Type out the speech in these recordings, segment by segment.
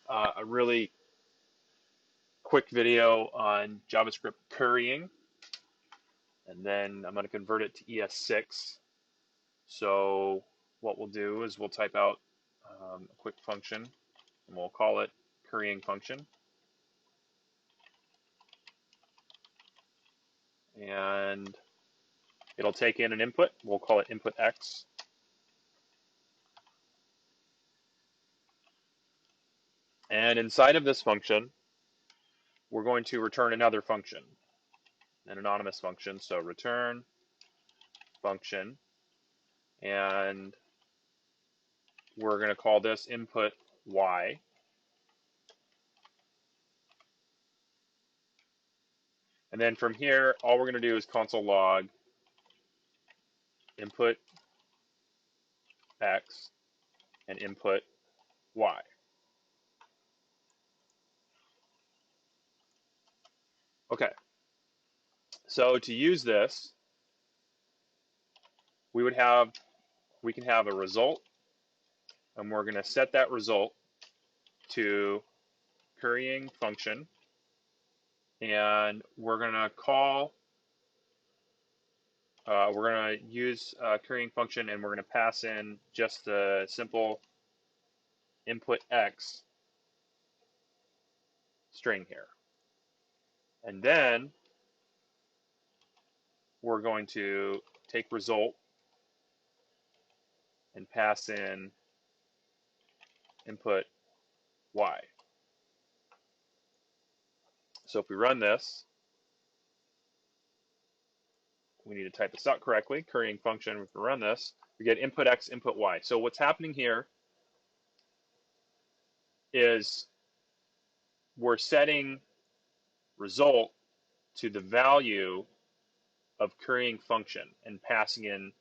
a really quick video on JavaScript currying, and then I'm going to convert it to ES6. So what we'll do is we'll type out a quick function, and we'll call it currying function. And it'll take in an input. We'll call it input X. And inside of this function, we're going to return another function, an anonymous function. So return function, and we're going to call this input Y. And then from here, all we're going to do is console log input X and input Y. Okay, so to use this, we can have a result, and we're going to set that result to currying function, and we're going to call, we're going to use currying function, and we're going to pass in just the simple input X string here. And then we're going to take result and pass in input Y. So if we run this, we need to type this out correctly. Currying function, if we run this, we get input X, input Y. So what's happening here is we're setting result to the value of currying function and passing in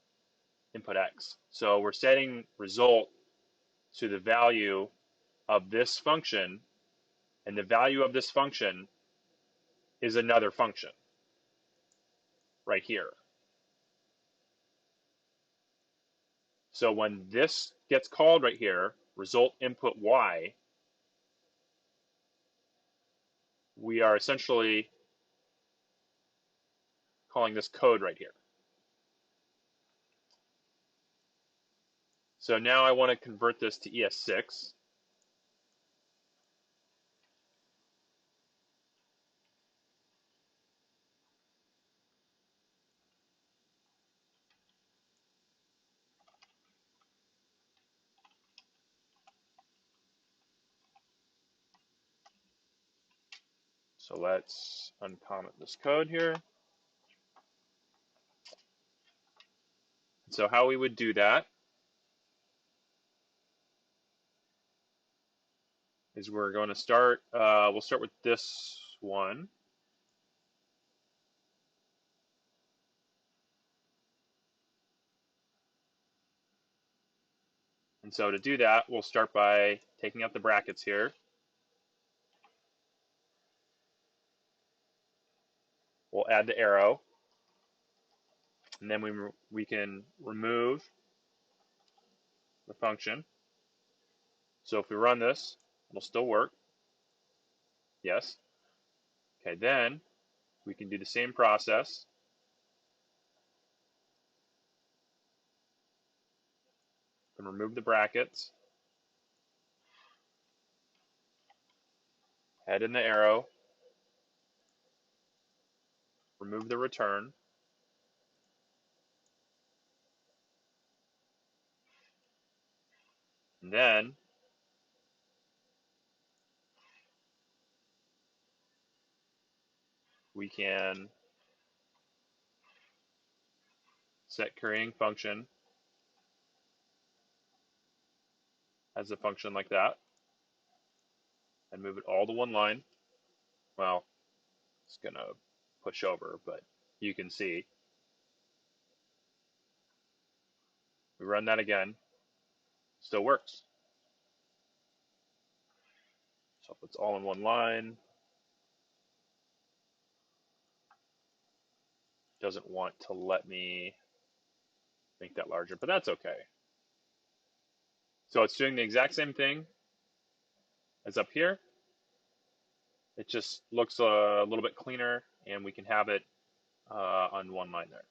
input X. So we're setting result to the value of this function, and the value of this function is another function right here. So when this gets called right here, result input Y, we are essentially calling this code right here. So now I want to convert this to ES6. So let's uncomment this code here. So how we would do that is we're going to start, we'll start with this one. And so to do that, we'll start by taking out the brackets here. We'll add the arrow, and then we can remove the function. So if we run this, it'll still work. Yes. Okay, then we can do the same process. We can remove the brackets, add in the arrow, remove the return, and then we can set currying function as a function like that and move it all to one line. Well, it's going to push over, but you can see. We run that again, still works. So if it's all in one line, it doesn't want to let me make that larger, but that's okay. So it's doing the exact same thing as up here. It just looks a little bit cleaner, and we can have it on one line there.